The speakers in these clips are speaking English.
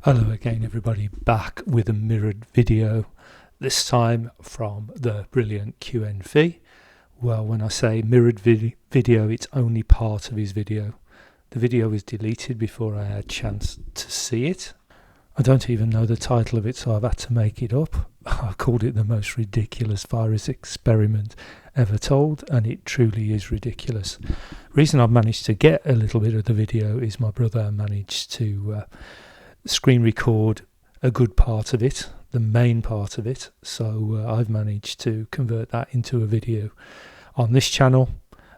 Hello again everybody, back with a mirrored video, this time from the brilliant QNFee. Well, when I say mirrored video, it's only part of his video. The video was deleted before I had a chance to see it. I don't even know the title of it, so I've had to make it up. I called it the most ridiculous virus experiment ever told, and it truly is ridiculous. The reason I've managed to get a little bit of the video is my brother managed to screen record a good part of it, the main part of it, so I've managed to convert that into a video on this channel,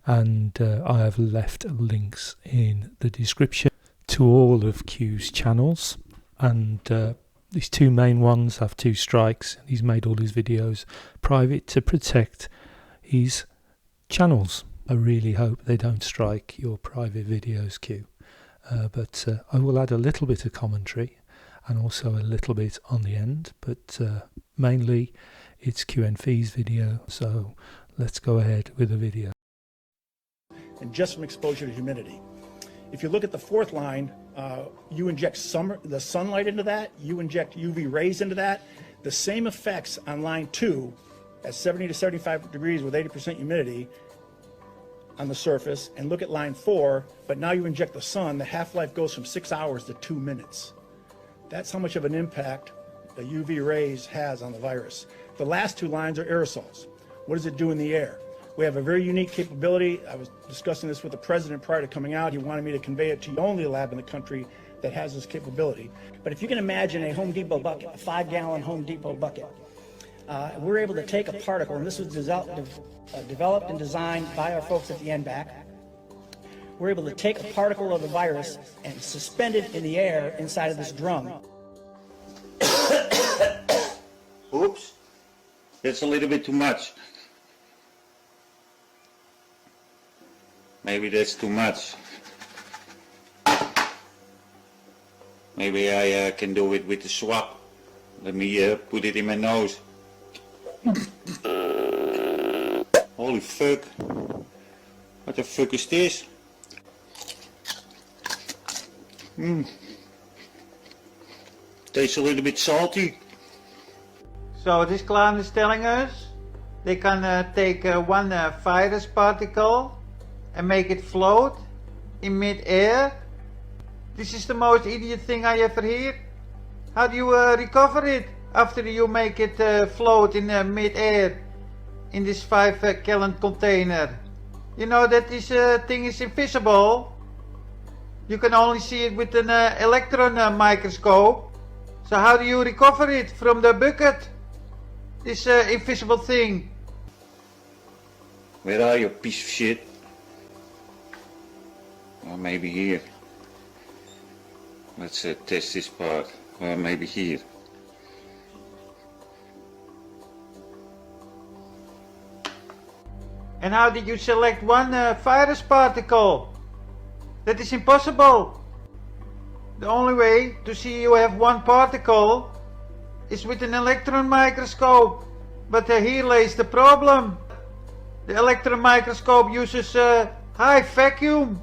and I have left links in the description to all of Q's channels, and these two main ones have 2 strikes. He's made all his videos private to protect his channels. I really hope they don't strike your private videos, Q. But I will add a little bit of commentary and also a little bit on the end, but mainly it's QNFee's video, so let's go ahead with the video. And just from exposure to humidity. If you look at the 4th line, you inject the sunlight into that, you inject UV rays into that, the same effects on line 2 at 70 to 75 degrees with 80% humidity on the surface, and look at line 4, but now you inject the sun, the half-life goes from 6 hours to 2 minutes. That's how much of an impact the UV rays has on the virus. The last 2 lines are aerosols. What does it do in the air? We have a very unique capability. I was discussing this with the president prior to coming out. He wanted me to convey it to the only lab in the country that has this capability. But if you can imagine a Home Depot bucket, a 5-gallon Home Depot bucket, we're able to take a particle, and this was developed and designed by our folks at the NBAC. We're able to take a particle of the virus and suspend it in the air inside of this drum. Oops, that's a little bit too much. Maybe that's too much. Maybe I can do it with the swab. Let me put it in my nose. Holy fuck. What the fuck is this? Tastes a little bit salty. So this clown is telling us they can take one virus particle and make it float in mid-air. This is the most idiot thing I ever hear. How do you recover it after you make it float in mid-air in this 5-gallon container? You know that this thing is invisible. You can only see it with an electron microscope. So how do you recover it from the bucket? This invisible thing. Where are you, piece of shit? Or maybe here. Let's test this part. Or maybe here. And how did you select one virus particle? That is impossible. The only way to see you have one particle is with an electron microscope. But here lays the problem. The electron microscope uses high vacuum.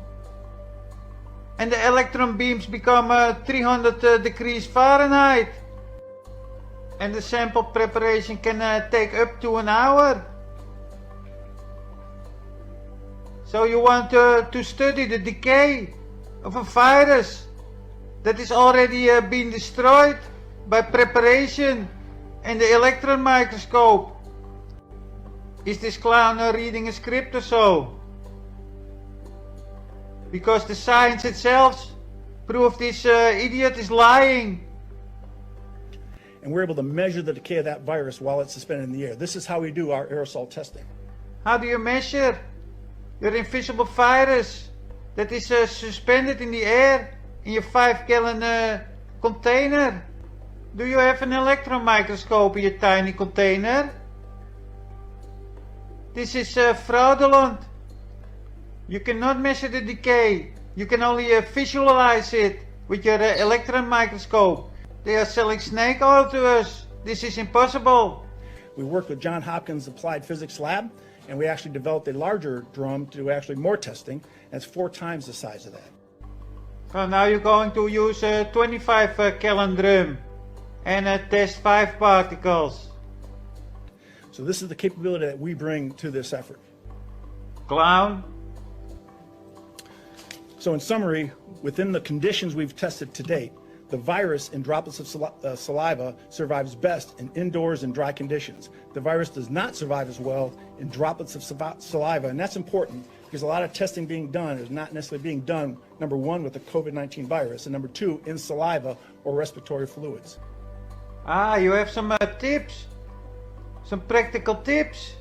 And the electron beams become 300 degrees Fahrenheit. And the sample preparation can take up to an hour. So you want to study the decay of a virus that is already been destroyed by preparation and the electron microscope. Is this clown reading a script or so? Because the science itself proves this idiot is lying. And we're able to measure the decay of that virus while it's suspended in the air. This is how we do our aerosol testing. How do you measure your invisible virus that is suspended in the air in your 5-gallon container? Do you have an electron microscope in your tiny container? This is fraudulent. You cannot measure the decay. You can only visualize it with your electron microscope. They are selling snake oil to us. This is impossible. We worked with Johns Hopkins Applied Physics Lab, and we actually developed a larger drum to do actually more testing, and it's 4 times the size of that. So now you're going to use a 25 gallon drum and test 5 particles. So this is the capability that we bring to this effort. Clown. So in summary, within the conditions we've tested to date, the virus in droplets of saliva survives best in indoors and dry conditions. The virus does not survive as well in droplets of saliva, and that's important because a lot of testing being done is not necessarily being done, number one, with the COVID-19 virus, and number two, in saliva or respiratory fluids. Ah, you have some tips, some practical tips,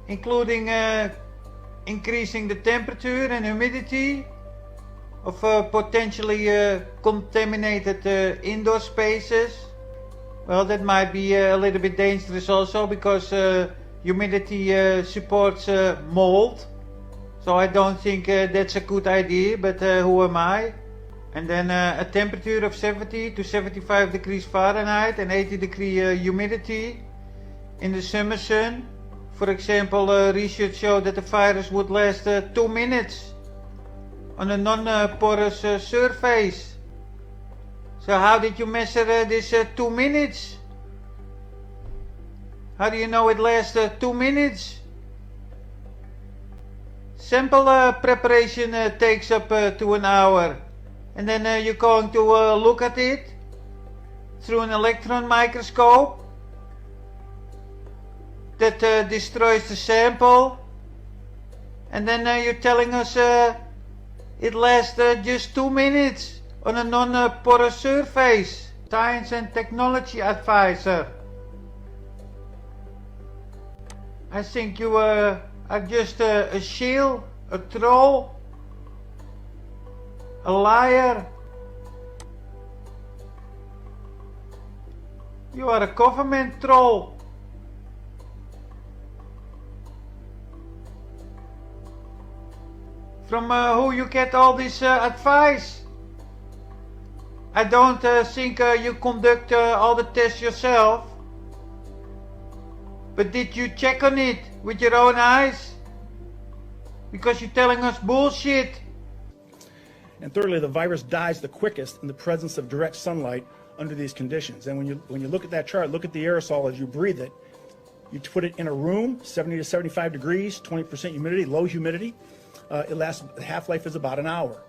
including increasing the temperature and humidity of potentially contaminated indoor spaces. Well, that might be a little bit dangerous also because humidity supports mold. So I don't think that's a good idea, but who am I? And then a temperature of 70 to 75 degrees Fahrenheit and 80 degree humidity in the summer sun. For example, research showed that the virus would last 2 minutes on a non-porous surface. So how did you measure this 2 minutes? How do you know it lasts 2 minutes? Sample preparation takes up to an hour, and then you're going to look at it through an electron microscope that destroys the sample, and then you're telling us it lasts just 2 minutes on a non-porous surface. Science and technology advisor. I think you are just a shill, a troll, a liar. You are a government troll. From who you get all this advice? I don't think you conduct all the tests yourself. But did you check on it with your own eyes? Because you're telling us bullshit. And thirdly, the virus dies the quickest in the presence of direct sunlight under these conditions. And when you look at that chart, look at the aerosol as you breathe it. You put it in a room, 70 to 75 degrees, 20% humidity, low humidity. It lasts, the half-life is about an hour.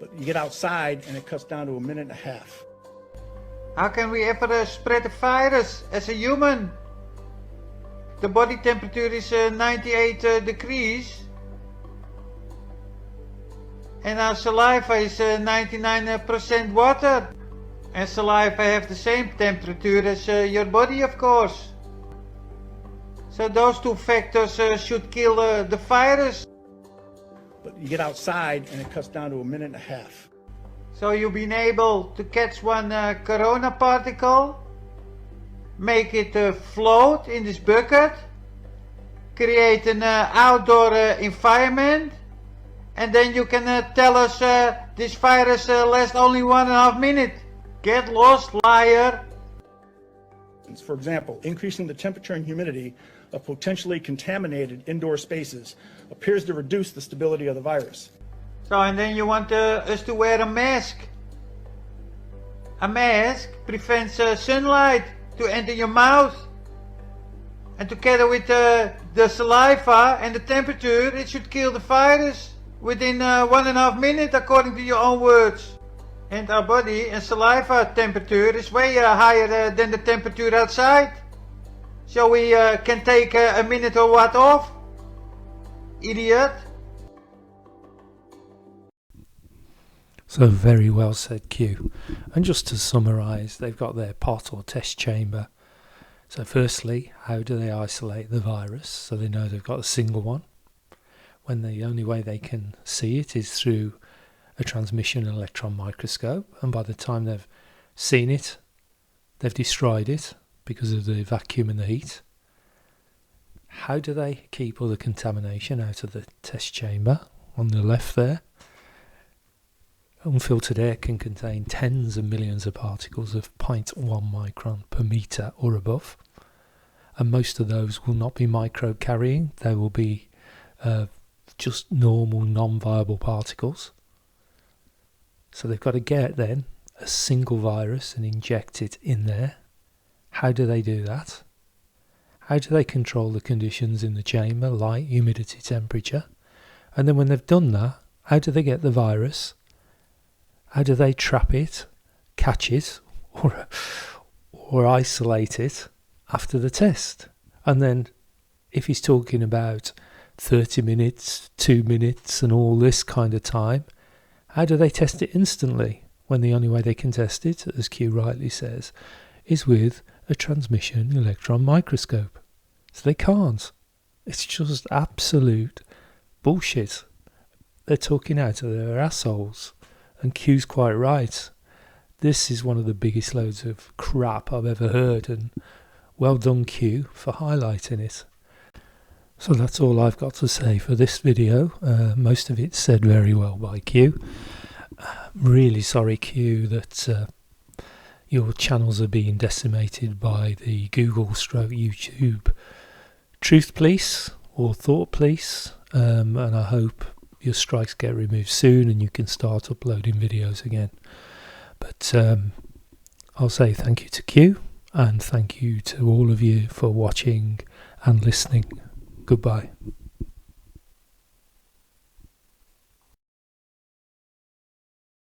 But you get outside and it cuts down to a minute and a half. How can we ever spread a virus as a human? The body temperature is 98 degrees. And our saliva is 99% water. And saliva have the same temperature as your body, of course. So those two factors should kill the virus. But you get outside and it cuts down to a minute and a half. So you've been able to catch one corona particle, make it float in this bucket, create an outdoor environment, and then you can tell us this virus lasts only 1.5 minutes. Get lost, liar. For example, increasing the temperature and humidity of potentially contaminated indoor spaces appears to reduce the stability of the virus. So, and then you want us to wear a mask. A mask prevents sunlight to enter your mouth. And together with the saliva and the temperature, it should kill the virus within 1.5 minutes, according to your own words. And our body and saliva temperature is way higher than the temperature outside. So we can take a minute or what off. Idiot. So very well said, Q. And just to summarise, they've got their pot or test chamber. So firstly, how do they isolate the virus? So they know they've got a single one. When the only way they can see it is through a transmission electron microscope. And by the time they've seen it, they've destroyed it because of the vacuum and the heat. How do they keep all the contamination out of the test chamber? On the left there, unfiltered air can contain tens of millions of particles of 0.1 micron per metre or above, and most of those will not be microbe carrying. They will be just normal non-viable particles. So they've got to get then a single virus and inject it in there. How do they do that? How do they control the conditions in the chamber, light, humidity, temperature? And then when they've done that, how do they get the virus? How do they trap it, catch it, or isolate it after the test? And then if he's talking about 30 minutes, 2 minutes and all this kind of time, how do they test it instantly when the only way they can test it, as Q rightly says, is with a transmission electron microscope? So they can't. It's just absolute bullshit. They're talking out of their assholes. And Q's quite right. This is one of the biggest loads of crap I've ever heard, and well done Q for highlighting it. So that's all I've got to say for this video. Most of it said very well by Q. Really sorry Q that your channels are being decimated by the Google/YouTube Truth Police or Thought Police, and I hope your strikes get removed soon and you can start uploading videos again. But I'll say thank you to Q, and thank you to all of you for watching and listening. Goodbye.